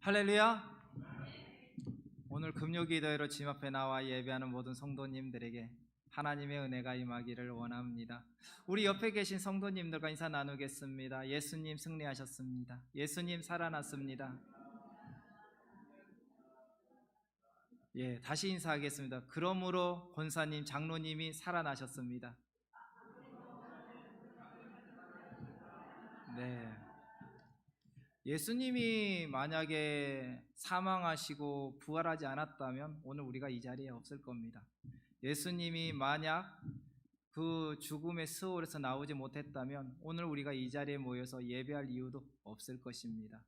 할렐루야. 오늘 금요기도회로 주님 앞에 나와 예배하는 모든 성도님들에게 하나님의 은혜가 임하기를 원합니다. 우리 옆에 계신 성도님들과 인사 나누겠습니다. 예수님 승리하셨습니다. 예수님 살아났습니다. 다시 인사하겠습니다. 그러므로 권사님, 장로님이 살아나셨습니다. 예수님이 만약에 사망하시고 부활하지 않았다면 오늘 우리가 이 자리에 없을 겁니다. 예수님이 만약 그 죽음의 스월에서 나오지 못했다면 오늘 우리가 이 자리에 모여서 예배할 이유도 없을 것입니다.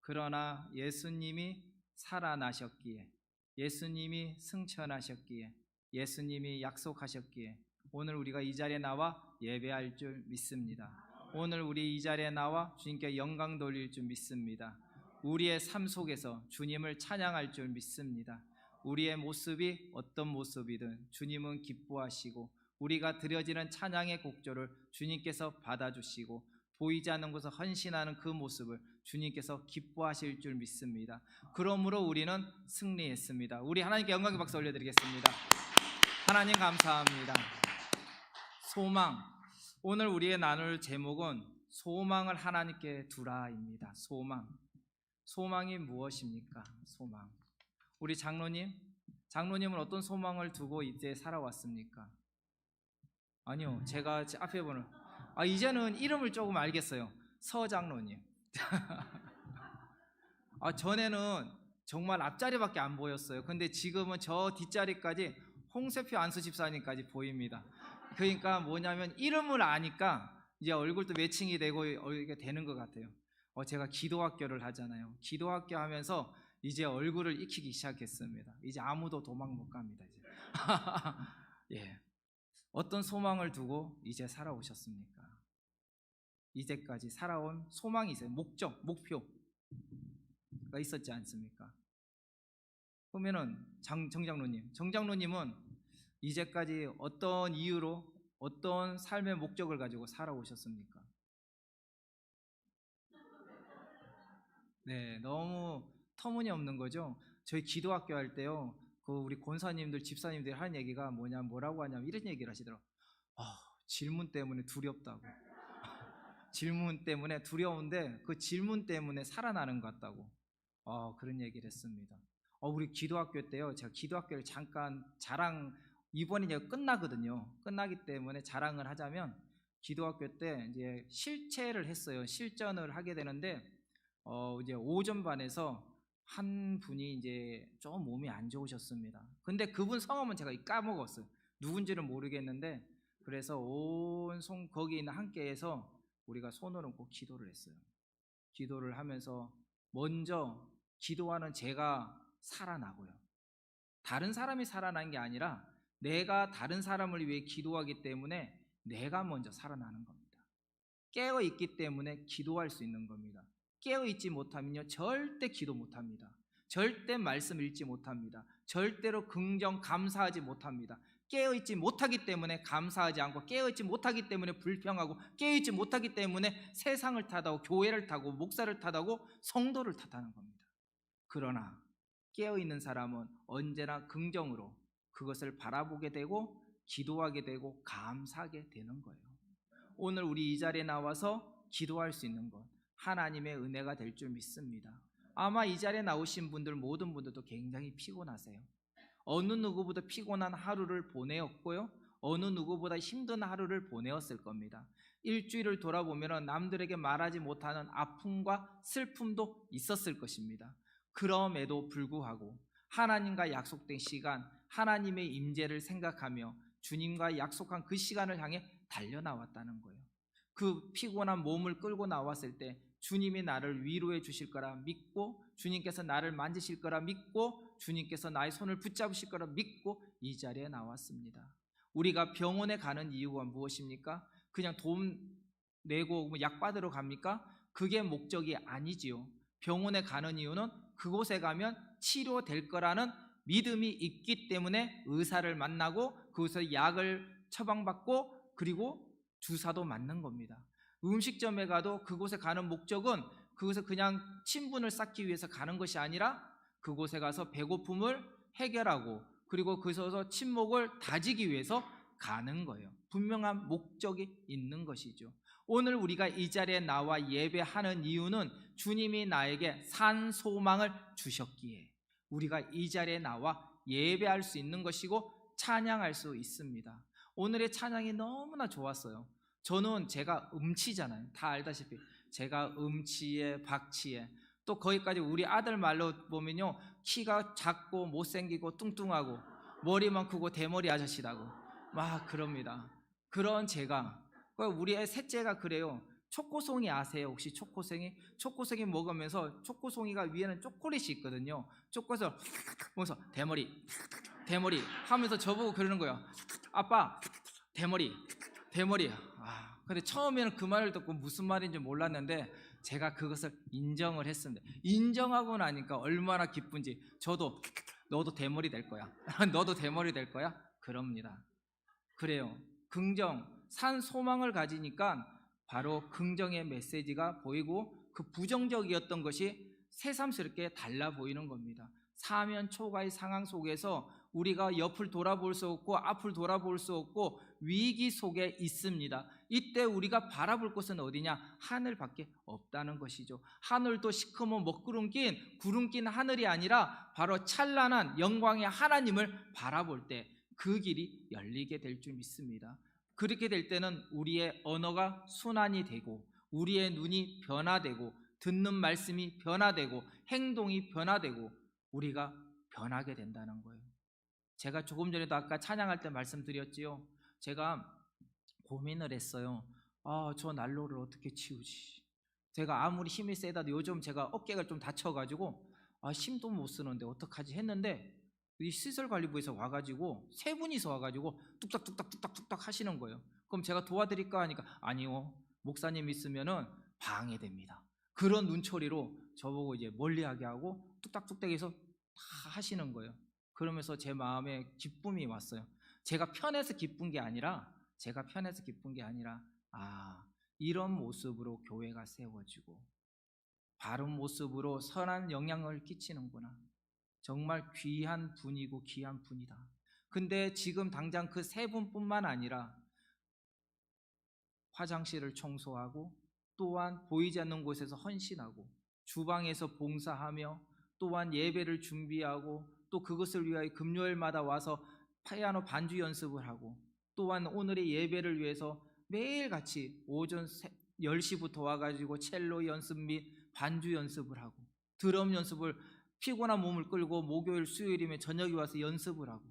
그러나 예수님이 살아나셨기에, 예수님이 승천하셨기에, 예수님이 약속하셨기에 오늘 우리가 이 자리에 나와 예배할 줄 믿습니다. 오늘 우리 이 자리에 나와 주님께 영광 돌릴 줄 믿습니다. 우리의 삶 속에서 주님을 찬양할 줄 믿습니다. 우리의 모습이 어떤 모습이든 주님은 기뻐하시고 우리가 드려지는 찬양의 곡조를 주님께서 받아주시고 보이지 않는 곳에서 헌신하는 그 모습을 주님께서 기뻐하실 줄 믿습니다. 그러므로 우리는 승리했습니다. 우리 하나님께 영광의 박수 올려드리겠습니다. 하나님 감사합니다. 소망, 오늘 우리의 나눌 제목은 소망을 하나님께 두라입니다. 소망이 무엇입니까? 소망. 우리 장로님은 어떤 소망을 두고 이제 살아왔습니까? 아니요, 제가 앞에 보는 이제는 이름을 조금 알겠어요. 서장로님. 전에는 정말 앞자리밖에 안 보였어요. 근데 지금은 저 뒷자리까지 홍세표 안수 집사님까지 보입니다. 그러니까 뭐냐면 이름을 아니까 이제 얼굴도 매칭이 되고 이게 되는 것 같아요. 제가 기도학교를 하잖아요. 기도학교 하면서 이제 얼굴을 익히기 시작했습니다. 이제 아무도 도망 못 갑니다. 이제. 어떤 소망을 두고 이제 살아오셨습니까? 이제까지 살아온 소망이 있어요. 목적, 목표가 있었지 않습니까? 그러면은 정장로님은 이제까지 어떤 이유로 어떤 삶의 목적을 가지고 살아오셨습니까? 너무 터무니없는 거죠. 저희 기도학교 할 때요, 우리 권사님들, 집사님들이 하는 얘기가 뭐라고 하냐면 이런 얘기를 하시더라고요. 질문 때문에 두렵다고. 질문 때문에 두려운데 그 질문 때문에 살아나는 것 같다고 그런 얘기를 했습니다. 우리 기도학교 때요, 제가 기도학교를 잠깐 이번이 이제 끝나거든요. 끝나기 때문에 자랑을 하자면 기도학교 때 이제 실체를 했어요. 실전을 하게 되는데 이제 오전반에서 한 분이 이제 좀 몸이 안 좋으셨습니다. 근데 그분 성함은 제가 까먹었어요. 누군지는 모르겠는데 그래서 거기 있는 함께해서 우리가 손을 얹고 기도를 했어요. 기도를 하면서 먼저 기도하는 제가 살아나고요. 다른 사람이 살아난 게 아니라 내가 다른 사람을 위해 기도하기 때문에 내가 먼저 살아나는 겁니다. 깨어있기 때문에 기도할 수 있는 겁니다. 깨어있지 못하면요 절대 기도 못합니다. 절대 말씀 읽지 못합니다. 절대로 긍정 감사하지 못합니다. 깨어있지 못하기 때문에 감사하지 않고, 깨어있지 못하기 때문에 불평하고, 깨어있지 못하기 때문에 세상을 탓하고 교회를 탓하고 목사를 탓하고 성도를 탓하는 겁니다. 그러나 깨어있는 사람은 언제나 긍정으로 그것을 바라보게 되고 기도하게 되고 감사하게 되는 거예요. 오늘 우리 이 자리에 나와서 기도할 수 있는 것 하나님의 은혜가 될 줄 믿습니다. 아마 이 자리에 나오신 분들 모든 분들도 굉장히 피곤하세요. 어느 누구보다 피곤한 하루를 보내었고요, 어느 누구보다 힘든 하루를 보내었을 겁니다. 일주일을 돌아보면 남들에게 말하지 못하는 아픔과 슬픔도 있었을 것입니다. 그럼에도 불구하고 하나님과 약속된 시간, 하나님의 임재를 생각하며 주님과 약속한 그 시간을 향해 달려나왔다는 거예요. 그 피곤한 몸을 끌고 나왔을 때 주님이 나를 위로해 주실 거라 믿고, 주님께서 나를 만지실 거라 믿고, 주님께서 나의 손을 붙잡으실 거라 믿고 이 자리에 나왔습니다. 우리가 병원에 가는 이유가 무엇입니까? 그냥 돈 내고 약 받으러 갑니까? 그게 목적이 아니지요. 병원에 가는 이유는 그곳에 가면 치료될 거라는 믿음이 있기 때문에 의사를 만나고 그곳에서 약을 처방받고 그리고 주사도 맞는 겁니다. 음식점에 가도 그곳에 가는 목적은 그것을 그냥 친분을 쌓기 위해서 가는 것이 아니라 그곳에 가서 배고픔을 해결하고 그리고 그곳에서 친목을 다지기 위해서 가는 거예요. 분명한 목적이 있는 것이죠. 오늘 우리가 이 자리에 나와 예배하는 이유는 주님이 나에게 산 소망을 주셨기에 우리가 이 자리에 나와 예배할 수 있는 것이고 찬양할 수 있습니다. 오늘의 찬양이 너무나 좋았어요. 저는 제가 음치잖아요. 다 알다시피 제가 음치에 박치에 또 거기까지 우리 아들 말로 보면요, 키가 작고 못생기고 뚱뚱하고 머리만 크고 대머리 아저씨라고 막 그럽니다. 그런 제가, 우리 애 셋째가 그래요. 초코송이 아세요? 혹시 초코송이? 초코송이 먹으면서 초코송이가 위에는 초콜릿이 있거든요. 초코에서 보면서 대머리 하면서 저보고 그러는 거예요. 아빠 대머리. 근데 처음에는 그 말을 듣고 무슨 말인지 몰랐는데 제가 그것을 인정을 했습니다. 인정하고 나니까 얼마나 기쁜지. 저도 너도 대머리 될 거야. 너도 대머리 될 거야. 그럽니다. 그래요. 긍정, 산 소망을 가지니까 바로 긍정의 메시지가 보이고 그 부정적이었던 것이 새삼스럽게 달라 보이는 겁니다. 사면 초가의 상황 속에서 우리가 옆을 돌아볼 수 없고 앞을 돌아볼 수 없고 위기 속에 있습니다. 이때 우리가 바라볼 곳은 어디냐? 하늘밖에 없다는 것이죠. 하늘도 시커먼 먹구름 낀 하늘이 아니라 바로 찬란한 영광의 하나님을 바라볼 때 그 길이 열리게 될 줄 믿습니다. 그렇게 될 때는 우리의 언어가 순환이 되고 우리의 눈이 변화되고 듣는 말씀이 변화되고 행동이 변화되고 우리가 변하게 된다는 거예요. 제가 조금 전에도 아까 찬양할 때 말씀드렸지요. 제가 고민을 했어요. 저 난로를 어떻게 치우지? 제가 아무리 힘이 세다도 요즘 제가 어깨가 좀 다쳐가지고 힘도 못 쓰는데 어떡하지 했는데 이 시설관리부에서 와가지고 세 분이서 와가지고 뚝딱뚝딱 하시는 거예요. 그럼 제가 도와드릴까 하니까 아니요, 목사님 있으면은 방해됩니다. 그런 눈초리로 저보고 이제 멀리하게 하고 뚝딱뚝딱해서 다 하시는 거예요. 그러면서 제 마음에 기쁨이 왔어요. 제가 편해서 기쁜 게 아니라 이런 모습으로 교회가 세워지고 바른 모습으로 선한 영향을 끼치는구나. 정말 귀한 분이고 귀한 분이다. 근데 지금 당장 그 세 분뿐만 아니라 화장실을 청소하고 또한 보이지 않는 곳에서 헌신하고 주방에서 봉사하며 또한 예배를 준비하고 또 그것을 위하여 금요일마다 와서 피아노 반주 연습을 하고 또한 오늘의 예배를 위해서 매일같이 오전 10시부터 와가지고 첼로 연습 및 반주 연습을 하고 드럼 연습을 피곤한 몸을 끌고 목요일 수요일이면 저녁에 와서 연습을 하고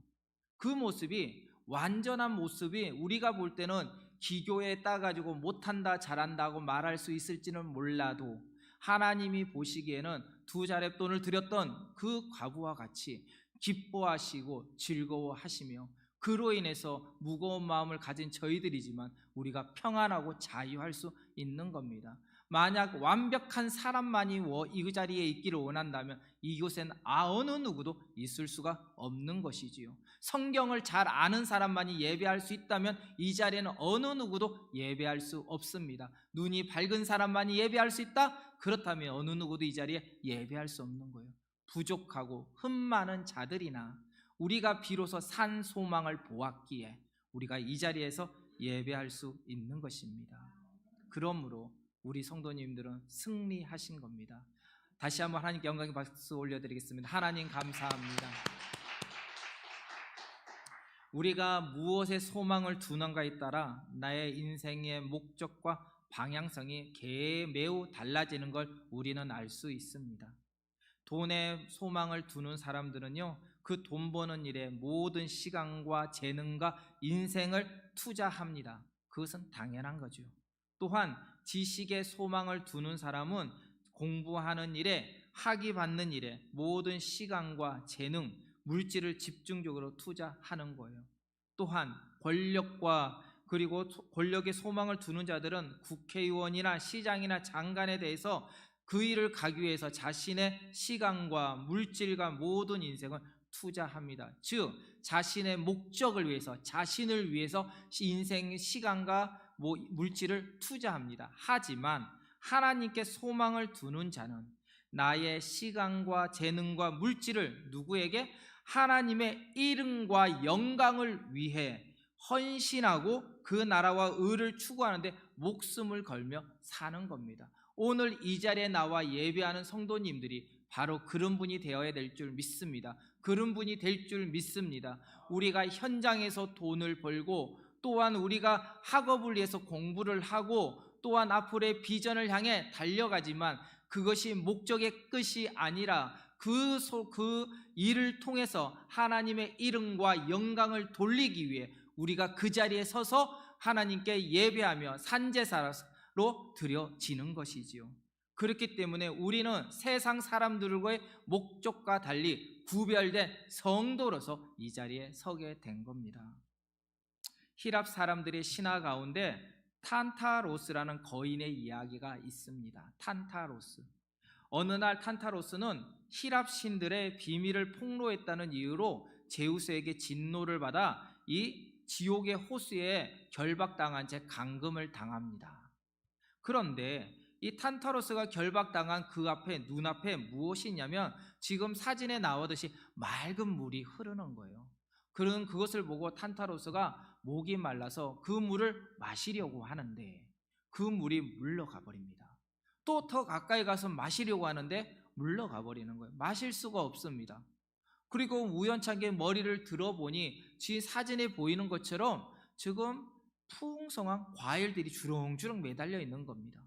그 모습이 완전한 모습이 우리가 볼 때는 기교에 따가지고 못한다 잘한다고 말할 수 있을지는 몰라도 하나님이 보시기에는 두 자랩돈을 드렸던 그 과부와 같이 기뻐하시고 즐거워하시며 그로 인해서 무거운 마음을 가진 저희들이지만 우리가 평안하고 자유할 수 있는 겁니다. 만약 완벽한 사람만이 이 자리에 있기를 원한다면 이곳엔 어느 누구도 있을 수가 없는 것이지요. 성경을 잘 아는 사람만이 예배할 수 있다면 이 자리에는 어느 누구도 예배할 수 없습니다. 눈이 밝은 사람만이 예배할 수 있다? 그렇다면 어느 누구도 이 자리에 예배할 수 없는 거예요. 부족하고 흠 많은 자들이나 우리가 비로소 산 소망을 보았기에 우리가 이 자리에서 예배할 수 있는 것입니다. 그러므로 우리 성도님들은 승리하신 겁니다. 다시 한번 하나님께 영광의 박수 올려드리겠습니다. 하나님 감사합니다. 우리가 무엇에 소망을 두는가에 따라 나의 인생의 목적과 방향성이 매우 달라지는 걸 우리는 알 수 있습니다. 돈에 소망을 두는 사람들은요, 그 돈 버는 일에 모든 시간과 재능과 인생을 투자합니다. 그것은 당연한 거죠. 또한 지식에 소망을 두는 사람은 공부하는 일에, 학위 받는 일에 모든 시간과 재능, 물질을 집중적으로 투자하는 거예요. 또한 그리고 권력에 소망을 두는 자들은 국회의원이나 시장이나 장관에 대해서 그 일을 가기 위해서 자신의 시간과 물질과 모든 인생을 투자합니다. 즉 자신의 목적을 위해서, 자신을 위해서 인생의 시간과 물질을 투자합니다. 하지만 하나님께 소망을 두는 자는 나의 시간과 재능과 물질을 누구에게? 하나님의 이름과 영광을 위해 헌신하고 그 나라와 의를 추구하는데 목숨을 걸며 사는 겁니다. 오늘 이 자리에 나와 예배하는 성도님들이 바로 그런 분이 되어야 될 줄 믿습니다. 그런 분이 될 줄 믿습니다. 우리가 현장에서 돈을 벌고, 또한 우리가 학업을 위해서 공부를 하고, 또한 앞으로의 비전을 향해 달려가지만 그것이 목적의 끝이 아니라 그 일을 통해서 하나님의 이름과 영광을 돌리기 위해 우리가 그 자리에 서서 하나님께 예배하며 산제사로 드려지는 것이지요. 그렇기 때문에 우리는 세상 사람들과의 목적과 달리 구별된 성도로서 이 자리에 서게 된 겁니다. 히랍 사람들의 신화 가운데 탄타로스라는 거인의 이야기가 있습니다. 탄타로스. 어느 날 탄타로스는 히랍 신들의 비밀을 폭로했다는 이유로 제우스에게 진노를 받아 이 지옥의 호수에 결박당한 채 감금을 당합니다. 그런데 이 탄타로스가 결박당한 그 앞에, 눈앞에 무엇이 있냐면 지금 사진에 나오듯이 맑은 물이 흐르는 거예요. 그런 그것을 보고 탄타로스가 목이 말라서 그 물을 마시려고 하는데 그 물이 물러가 버립니다. 또 더 가까이 가서 마시려고 하는데 물러가 버리는 거예요. 마실 수가 없습니다. 그리고 우연찮게 머리를 들어보니 지금 사진에 보이는 것처럼 지금 풍성한 과일들이 주렁주렁 매달려 있는 겁니다.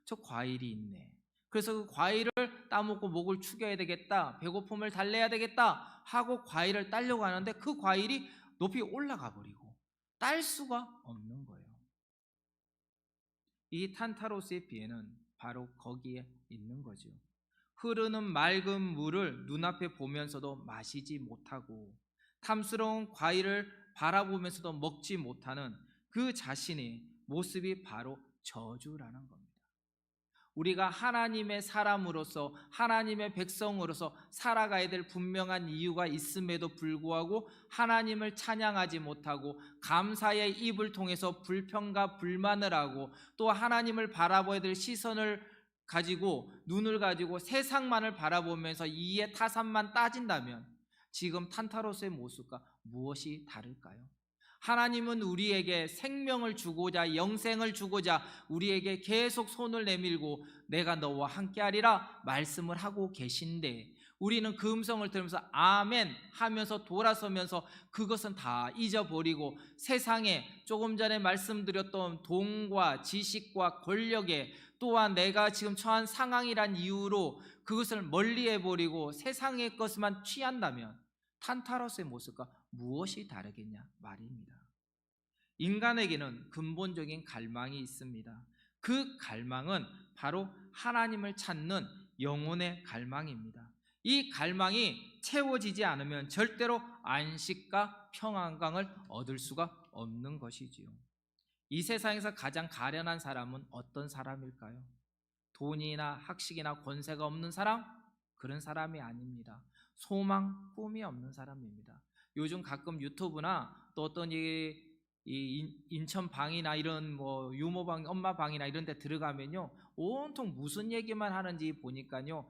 저 과일이 있네. 그래서 그 과일을 따먹고 목을 축여야 되겠다, 배고픔을 달래야 되겠다 하고 과일을 따려고 하는데 그 과일이 높이 올라가 버리고 딸 수가 없는 거예요. 이 탄타로스의 비애는 바로 거기에 있는 거죠. 흐르는 맑은 물을 눈앞에 보면서도 마시지 못하고 탐스러운 과일을 바라보면서도 먹지 못하는 그 자신의 모습이 바로 저주라는 겁니다. 우리가 하나님의 사람으로서, 하나님의 백성으로서 살아가야 될 분명한 이유가 있음에도 불구하고 하나님을 찬양하지 못하고 감사의 입을 통해서 불평과 불만을 하고 또 하나님을 바라봐야 될 시선을 가지고, 눈을 가지고 세상만을 바라보면서 이에 타산만 따진다면 지금 탄타로스의 모습과 무엇이 다를까요? 하나님은 우리에게 생명을 주고자, 영생을 주고자 우리에게 계속 손을 내밀고 내가 너와 함께하리라 말씀을 하고 계신데 우리는 그 음성을 들으면서 아멘 하면서 돌아서면서 그것은 다 잊어버리고 세상에 조금 전에 말씀드렸던 돈과 지식과 권력에, 또한 내가 지금 처한 상황이란 이유로 그것을 멀리해버리고 세상의 것만 취한다면 탄타로스의 모습과 무엇이 다르겠냐 말입니다. 인간에게는 근본적인 갈망이 있습니다. 그 갈망은 바로 하나님을 찾는 영혼의 갈망입니다. 이 갈망이 채워지지 않으면 절대로 안식과 평안감을 얻을 수가 없는 것이지요. 이 세상에서 가장 가련한 사람은 어떤 사람일까요? 돈이나 학식이나 권세가 없는 사람? 그런 사람이 아닙니다. 소망, 꿈이 없는 사람입니다. 요즘 가끔 유튜브나 또 어떤 인천 방이나 이런 뭐 유모방, 엄마 방이나 이런 데 들어가면요, 온통 무슨 얘기만 하는지 보니까요,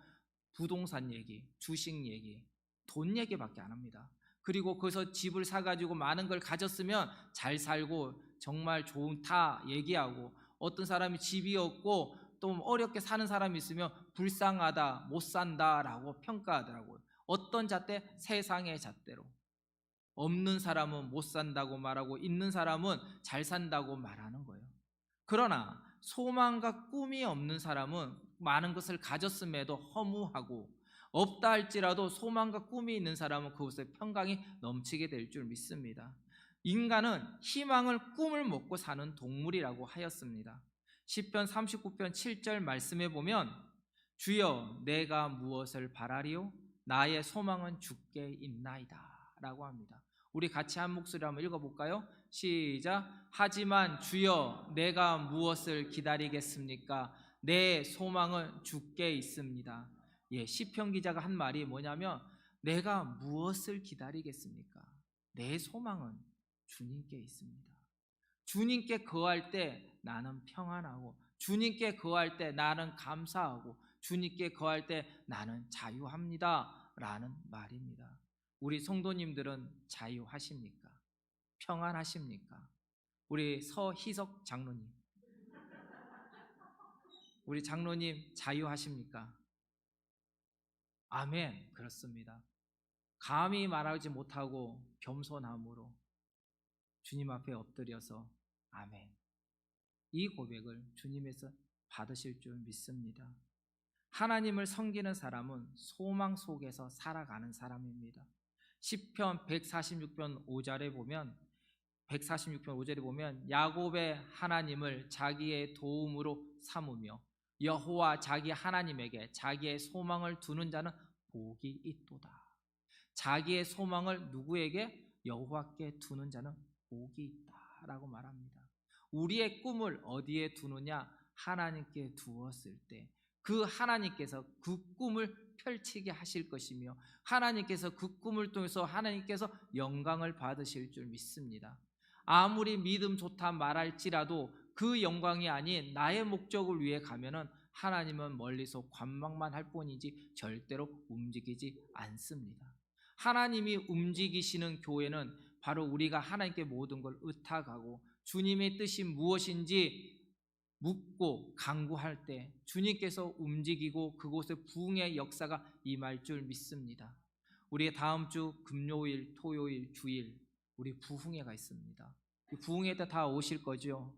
부동산 얘기, 주식 얘기, 돈 얘기밖에 안 합니다. 그리고 거기서 집을 사가지고 많은 걸 가졌으면 잘 살고 정말 좋다 얘기하고, 어떤 사람이 집이 없고 또 어렵게 사는 사람이 있으면 불쌍하다, 못 산다라고 평가하더라고요. 어떤 잣대? 세상의 잣대로. 없는 사람은 못 산다고 말하고 있는 사람은 잘 산다고 말하는 거예요. 그러나 소망과 꿈이 없는 사람은 많은 것을 가졌음에도 허무하고, 없다 할지라도 소망과 꿈이 있는 사람은 그것에 평강이 넘치게 될 줄 믿습니다. 인간은 희망을, 꿈을 먹고 사는 동물이라고 하였습니다. 시편 39편 7절 말씀에 보면 주여 내가 무엇을 바라리요? 나의 소망은 주께 있나이다 라고 합니다. 우리 같이 한 목소리로 한번 읽어볼까요? 시작. 하지만 주여 내가 무엇을 기다리겠습니까? 내 소망은 주께 있습니다. 시편 기자가 한 말이 뭐냐면 내가 무엇을 기다리겠습니까? 내 소망은 주님께 있습니다. 주님께 거할 때 나는 평안하고 주님께 거할 때 나는 감사하고 주님께 거할 때 나는 자유합니다 라는 말입니다. 우리 성도님들은 자유하십니까? 평안하십니까? 우리 서희석 장로님, 우리 장로님 자유하십니까? 아멘. 그렇습니다. 감히 말하지 못하고 겸손함으로 주님 앞에 엎드려서 아멘, 이 고백을 주님에서 받으실 줄 믿습니다. 하나님을 섬기는 사람은 소망 속에서 살아가는 사람입니다. 시편 146편 5절에 보면 야곱의 하나님을 자기의 도움으로 삼으며 여호와 자기 하나님에게 자기의 소망을 두는 자는 복이 있도다. 자기의 소망을 누구에게? 여호와께 두는 자는 복이 있다라고 말합니다. 우리의 꿈을 어디에 두느냐? 하나님께 두었을 때 그 하나님께서 그 꿈을 펼치게 하실 것이며 하나님께서 그 꿈을 통해서 하나님께서 영광을 받으실 줄 믿습니다. 아무리 믿음 좋다 말할지라도 그 영광이 아닌 나의 목적을 위해 가면은 하나님은 멀리서 관망만 할 뿐이지 절대로 움직이지 않습니다. 하나님이 움직이시는 교회는 바로 우리가 하나님께 모든 걸 의탁하고 주님의 뜻이 무엇인지 묻고 간구할 때 주님께서 움직이고 그곳에 부흥의 역사가 임할 줄 믿습니다. 우리 다음 주 금요일, 토요일, 주일 우리 부흥회가 있습니다. 이 부흥회 때 다 오실 거죠?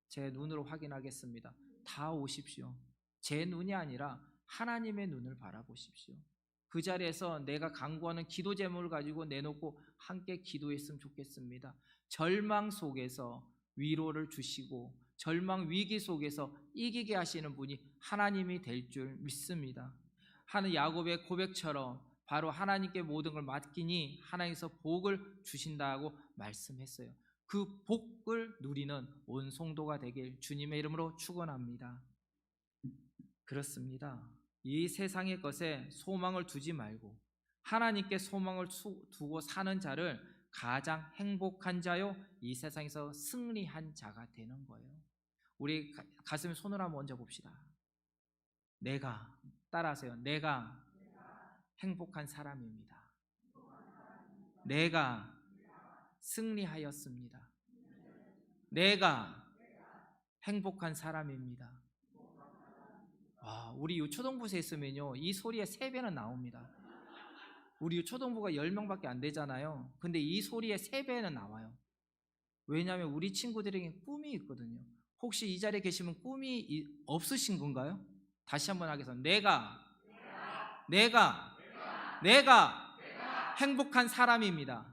제 눈으로 확인하겠습니다. 다 오십시오. 제 눈이 아니라 하나님의 눈을 바라보십시오. 그 자리에서 내가 간구하는 기도 제목을 가지고 내놓고 함께 기도했으면 좋겠습니다. 절망 속에서 위로를 주시고 절망 위기 속에서 이기게 하시는 분이 하나님이 될 줄 믿습니다. 하는 야곱의 고백처럼 바로 하나님께 모든 걸 맡기니 하나님께서 복을 주신다고 말씀했어요. 그 복을 누리는 온 성도가 되길 주님의 이름으로 축원합니다. 그렇습니다. 이 세상의 것에 소망을 두지 말고 하나님께 소망을 두고 사는 자를 가장 행복한 자요, 이 세상에서 승리한 자가 되는 거예요. 우리 가슴에 손을 한번 얹어 봅시다. 내가, 따라하세요. 내가 행복한 사람입니다. 내가 승리하였습니다. 내가 행복한 사람입니다. 와, 우리 유초동부에 있으면요 이 소리에 3배는 나옵니다. 우리 유초동부가 10명밖에 안 되잖아요. 근데 이 소리에 3배는 나와요. 왜냐하면 우리 친구들에게 꿈이 있거든요. 혹시 이 자리에 계시면 꿈이 없으신 건가요? 다시 한번 하겠습니다. 내가 행복한 사람입니다.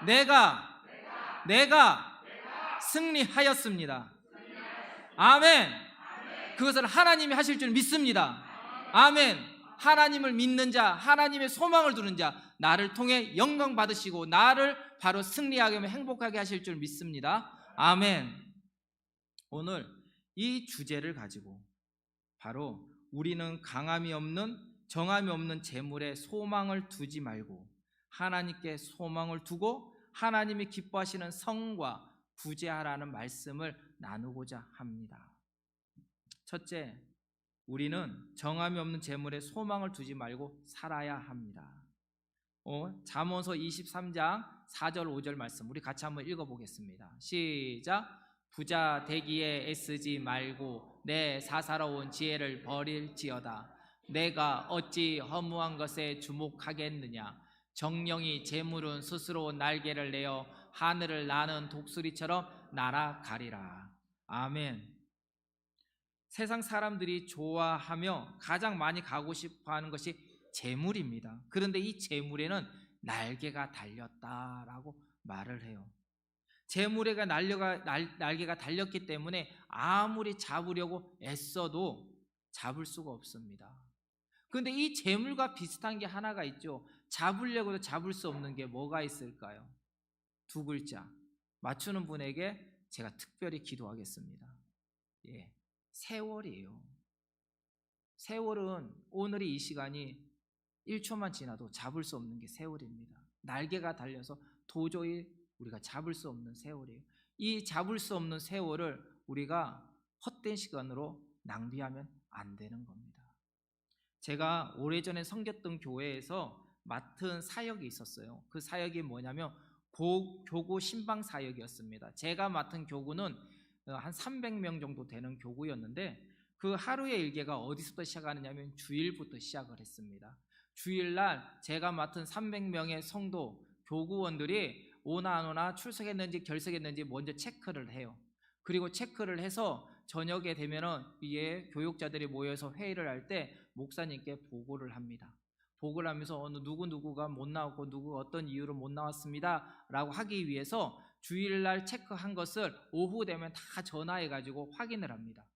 내가 승리하였습니다. 아멘. 그것을 하나님이 하실 줄 믿습니다. 아멘. 하나님을 믿는 자, 하나님의 소망을 두는 자, 나를 통해 영광 받으시고 나를 바로 승리하게 하며 행복하게 하실 줄 믿습니다. 아멘. 오늘 이 주제를 가지고 바로 우리는 강함이 없는, 정함이 없는 재물에 소망을 두지 말고 하나님께 소망을 두고 하나님이 기뻐하시는 성과 부재하라는 말씀을 나누고자 합니다. 첫째, 우리는 정함이 없는 재물에 소망을 두지 말고 살아야 합니다. 잠언서 23장 4절 5절 말씀 우리 같이 한번 읽어보겠습니다. 시작. 부자 되기에 애쓰지 말고 내 사사로운 지혜를 버릴지어다. 내가 어찌 허무한 것에 주목하겠느냐. 정령이 재물은 스스로 날개를 내어 하늘을 나는 독수리처럼 날아가리라. 아멘. 세상 사람들이 좋아하며 가장 많이 가고 싶어하는 것이 재물입니다. 그런데 이 재물에는 날개가 달렸다라고 말을 해요. 재물에가 날개가 달렸기 때문에 아무리 잡으려고 애써도 잡을 수가 없습니다. 그런데 이 재물과 비슷한 게 하나가 있죠. 잡으려고도 잡을 수 없는 게 뭐가 있을까요? 2글자 맞추는 분에게 제가 특별히 기도하겠습니다. 예, 세월이에요. 세월은 오늘의 이 시간이 1초만 지나도 잡을 수 없는 게 세월입니다. 날개가 달려서 도저히 우리가 잡을 수 없는 세월이에요. 이 잡을 수 없는 세월을 우리가 헛된 시간으로 낭비하면 안 되는 겁니다. 제가 오래전에 섬겼던 교회에서 맡은 사역이 있었어요. 그 사역이 뭐냐면 교구 신방 사역이었습니다. 제가 맡은 교구는 한 300명 정도 되는 교구였는데, 그 하루의 일과가 어디서부터 시작하느냐면 주일부터 시작을 했습니다. 주일날 제가 맡은 300명의 성도 교구원들이 오나 안 오나, 출석했는지 결석했는지 먼저 체크를 해요. 그리고 체크를 해서 저녁에 되면은 이게 교육자들이 모여서 회의를 할 때 목사님께 보고를 합니다. 보고를 하면서 어느 누구누구가 못 나왔고 누구가 어떤 이유로 못 나왔습니다 라고 하기 위해서 주일날 체크한 것을 오후 되면 다 전화해 가지고 확인을 합니다.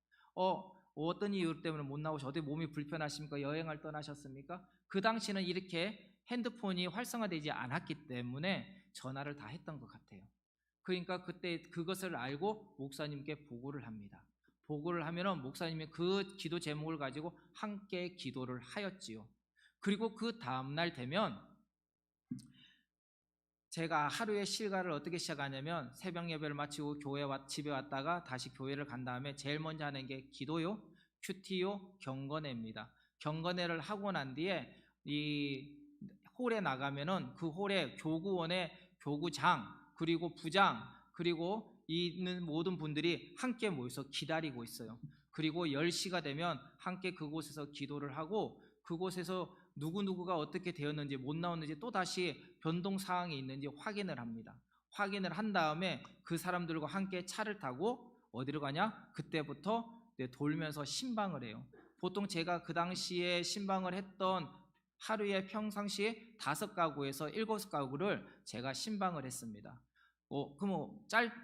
어떤 이유 때문에 못 나오셔? 어디 몸이 불편하십니까? 여행을 떠나셨습니까? 그 당시는 이렇게 핸드폰이 활성화되지 않았기 때문에 전화를 다 했던 것 같아요. 그러니까 그때 그것을 알고 목사님께 보고를 합니다. 보고를 하면은 목사님이 그 기도 제목을 가지고 함께 기도를 하였지요. 그리고 그 다음날 되면 제가 하루의 실가를 어떻게 시작하냐면, 새벽 예배를 마치고 집에 왔다가 다시 교회를 간 다음에 제일 먼저 하는 게 기도요, 큐티요, 경건회입니다. 경건회를 하고 난 뒤에 이 홀에 나가면은 그 홀에 교구원의 교구장 그리고 부장 그리고 있는 모든 분들이 함께 모여서 기다리고 있어요. 그리고 10시가 되면 함께 그곳에서 기도를 하고, 그곳에서 누구누구가 어떻게 되었는지 못 나왔는지 또다시 변동사항이 있는지 확인을 합니다. 확인을 한 다음에 그 사람들과 함께 차를 타고 어디로 가냐? 그때부터 돌면서 신방을 해요. 보통 제가 그 당시에 신방을 했던 하루에 평상시에 5가구에서 7가구를 제가 신방을 했습니다.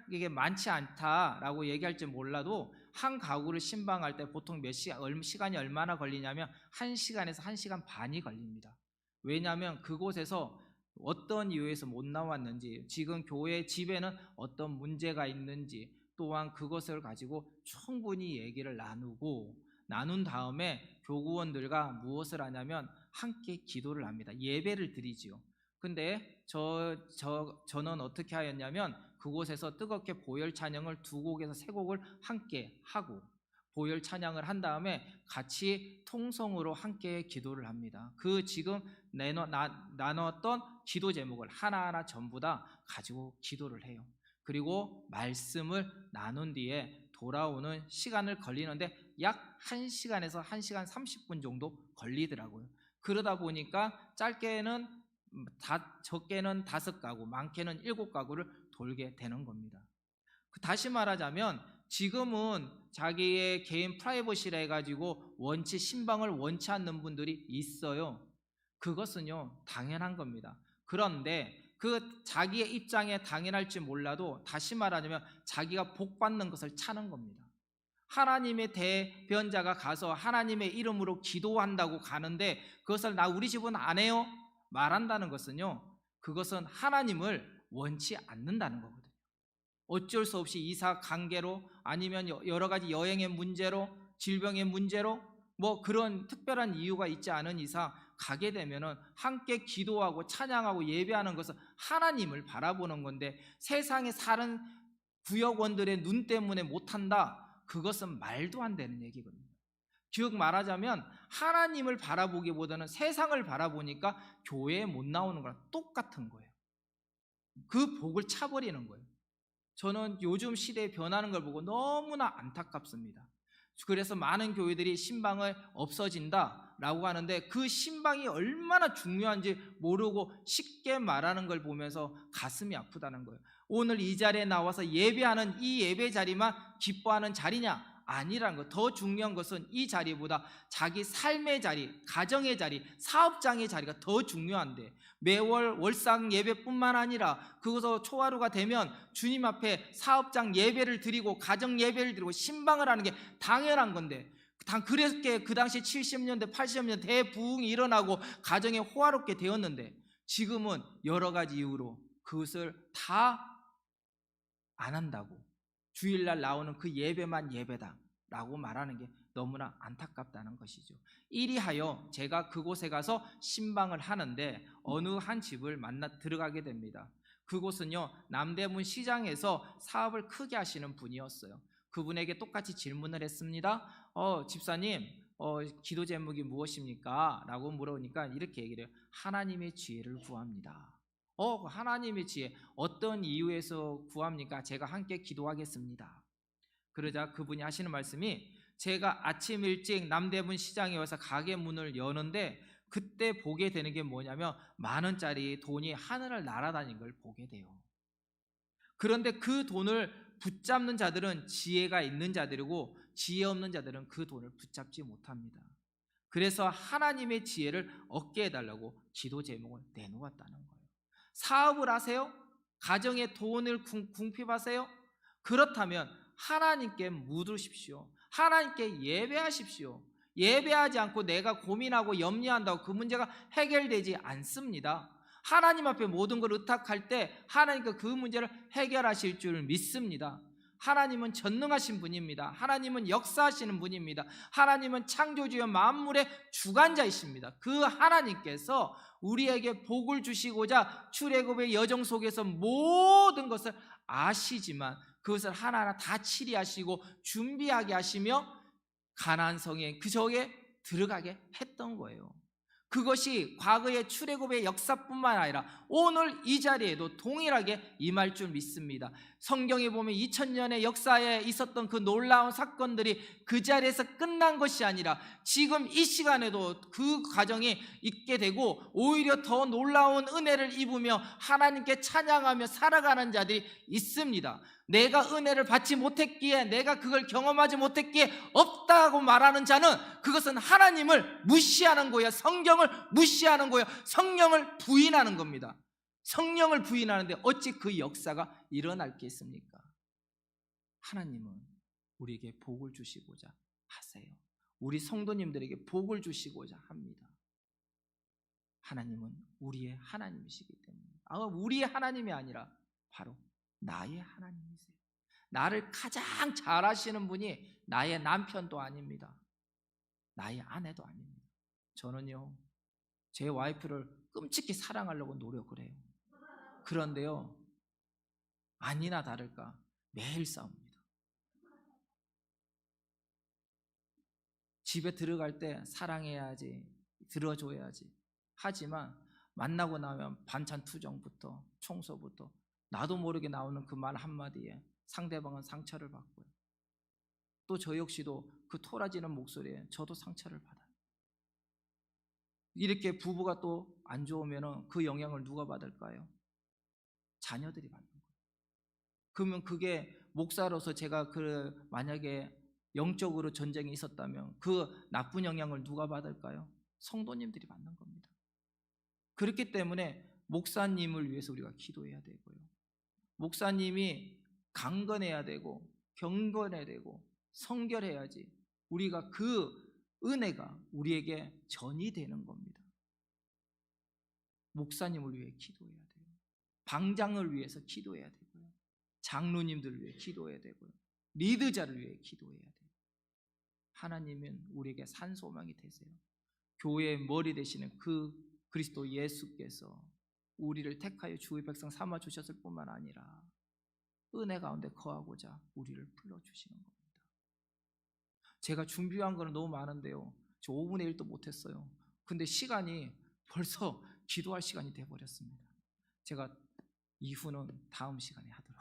이게 많지 않다라고 얘기할지 몰라도 한 가구를 신방할 때 보통 시간이 얼마나 걸리냐면 1시간에서 1시간 반이 걸립니다. 왜냐하면 그곳에서 어떤 이유에서 못 나왔는지, 지금 교회 집에는 어떤 문제가 있는지, 또한 그것을 가지고 충분히 얘기를 나눈 다음에 교구원들과 무엇을 하냐면 함께 기도를 합니다. 예배를 드리지요. 근데 저는 어떻게 하였냐면, 그곳에서 뜨겁게 보혈 찬양을 2곡에서 3곡을 함께 하고, 보혈 찬양을 한 다음에 같이 통성으로 함께 기도를 합니다. 그 지금 나눴던 기도 제목을 하나하나 전부 다 가지고 기도를 해요. 그리고 말씀을 나눈 뒤에 돌아오는 시간을 걸리는데 약 1시간에서 1시간 30분 정도 걸리더라고요. 그러다 보니까 적게는 5가구, 많게는 7가구를 돌게 되는 겁니다. 다시 말하자면 지금은 자기의 개인 프라이버시라 해가지고 신방을 원치 않는 분들이 있어요. 그것은요 당연한 겁니다. 그런데 그 자기의 입장에 당연할지 몰라도, 다시 말하자면 자기가 복 받는 것을 찾는 겁니다. 하나님의 대변자가 가서 하나님의 이름으로 기도한다고 가는데 그것을 우리 집은 안 해요 말한다는 것은요, 그것은 하나님을 원치 않는다는 거거든요. 어쩔 수 없이 이사 관계로, 아니면 여러 가지 여행의 문제로, 질병의 문제로, 그런 특별한 이유가 있지 않은 이상 가게 되면은 함께 기도하고 찬양하고 예배하는 것은 하나님을 바라보는 건데, 세상에 사는 구역원들의 눈 때문에 못한다, 그것은 말도 안 되는 얘기거든요. 즉 말하자면 하나님을 바라보기보다는 세상을 바라보니까 교회에 못 나오는 거랑 똑같은 거예요. 그 복을 차버리는 거예요. 저는 요즘 시대에 변하는 걸 보고 너무나 안타깝습니다. 그래서 많은 교회들이 신방을 없어진다라고 하는데, 그 신방이 얼마나 중요한지 모르고 쉽게 말하는 걸 보면서 가슴이 아프다는 거예요. 오늘 이 자리에 나와서 예배하는 이 예배 자리만 기뻐하는 자리냐? 아니라는 거. 더 중요한 것은 이 자리보다 자기 삶의 자리, 가정의 자리, 사업장의 자리가 더 중요한데, 매월 월상 예배뿐만 아니라 그것서 초하루가 되면 주님 앞에 사업장 예배를 드리고 가정 예배를 드리고 신방을 하는 게 당연한 건데, 그렇게 그 당시 70년대 80년대 대부흥이 일어나고 가정이 호화롭게 되었는데, 지금은 여러 가지 이유로 그것을 다 안 한다고, 주일날 나오는 그 예배만 예배다 라고 말하는 게 너무나 안타깝다는 것이죠. 이리하여 제가 그곳에 가서 신방을 하는데 어느 한 집을 들어가게 됩니다. 그곳은요 남대문 시장에서 사업을 크게 하시는 분이었어요. 그분에게 똑같이 질문을 했습니다. 집사님, 기도 제목이 무엇입니까? 라고 물어보니까 이렇게 얘기를 해요. 하나님의 지혜를 구합니다. 하나님의 지혜 어떤 이유에서 구합니까? 제가 함께 기도하겠습니다. 그러자 그분이 하시는 말씀이, 제가 아침 일찍 남대문 시장에 와서 가게 문을 여는데 그때 보게 되는 게 뭐냐면 10,000원짜리 돈이 하늘을 날아다니는 걸 보게 돼요. 그런데 그 돈을 붙잡는 자들은 지혜가 있는 자들이고 지혜 없는 자들은 그 돈을 붙잡지 못합니다. 그래서 하나님의 지혜를 얻게 해달라고 기도 제목을 내놓았다는 거예요. 사업을 하세요? 가정에 돈을 궁핍하세요? 그렇다면 하나님께 묻으십시오. 하나님께 예배하십시오. 예배하지 않고 내가 고민하고 염려한다고 그 문제가 해결되지 않습니다. 하나님 앞에 모든 걸 의탁할 때 하나님께 그 문제를 해결하실 줄 믿습니다. 하나님은 전능하신 분입니다. 하나님은 역사하시는 분입니다. 하나님은 창조주여 만물의 주관자이십니다. 그 하나님께서 우리에게 복을 주시고자 출애굽의 여정 속에서 모든 것을 아시지만 그것을 하나하나 다 치리하시고 준비하게 하시며 가나안 성에 그 적에 들어가게 했던 거예요. 그것이 과거의 출애굽의 역사뿐만 아니라 오늘 이 자리에도 동일하게 임할 줄 믿습니다. 성경에 보면 2000년의 역사에 있었던 그 놀라운 사건들이 그 자리에서 끝난 것이 아니라 지금 이 시간에도 그 과정이 있게 되고 오히려 더 놀라운 은혜를 입으며 하나님께 찬양하며 살아가는 자들이 있습니다. 내가 은혜를 받지 못했기에, 내가 그걸 경험하지 못했기에 없다고 말하는 자는 그것은 하나님을 무시하는 거예요. 성경을 무시하는 거예요. 성령을 부인하는 겁니다. 성령을 부인하는데 어찌 그 역사가 일어날 게 있습니까? 하나님은 우리에게 복을 주시고자 하세요. 우리 성도님들에게 복을 주시고자 합니다. 하나님은 우리의 하나님이시기 때문에, 우리의 하나님이 아니라 바로 나의 하나님이세요. 나를 가장 잘 아시는 분이 나의 남편도 아닙니다. 나의 아내도 아닙니다. 저는요, 제 와이프를 끔찍히 사랑하려고 노력을 해요. 그런데요, 아니나 다를까 매일 싸웁니다. 집에 들어갈 때 사랑해야지, 들어줘야지 하지만 만나고 나면 반찬 투정부터 청소부터 나도 모르게 나오는 그 말 한마디에 상대방은 상처를 받고요. 또 저 역시도 그 토라지는 목소리에 저도 상처를 받아요. 이렇게 부부가 또 안 좋으면 그 영향을 누가 받을까요? 자녀들이 받는 거예요. 그러면 그게 목사로서 제가 만약에 영적으로 전쟁이 있었다면 그 나쁜 영향을 누가 받을까요? 성도님들이 받는 겁니다. 그렇기 때문에 목사님을 위해서 우리가 기도해야 되고요. 목사님이 강건해야 되고 경건해야 되고 성결해야지 우리가 그 은혜가 우리에게 전이 되는 겁니다. 목사님을 위해 기도해야 돼요. 방장을 위해서 기도해야 되고요. 장로님들을 위해 기도해야 되고요. 리더자를 위해 기도해야 돼요. 하나님은 우리에게 산소망이 되세요. 교회의 머리 되시는 그 그리스도 예수께서 우리를 택하여 주의 백성 삼아 주셨을 뿐만 아니라 은혜 가운데 거하고자 우리를 불러주시는 겁니다. 제가 준비한 거는 너무 많은데요, 저 5분의 1도 못했어요. 근데 시간이 벌써 기도할 시간이 돼버렸습니다. 제가 이후는 다음 시간에 하도록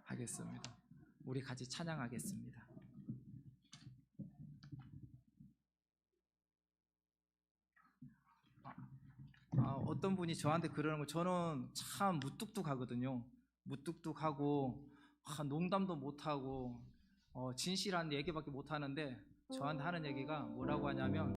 하겠습니다. 우리 같이 찬양하겠습니다. 어떤 분이 저한테 그러는 거, 저는 참 무뚝뚝하거든요. 무뚝뚝하고 농담도 못하고 진실한 얘기밖에 못하는데 저한테 하는 얘기가 뭐라고 하냐면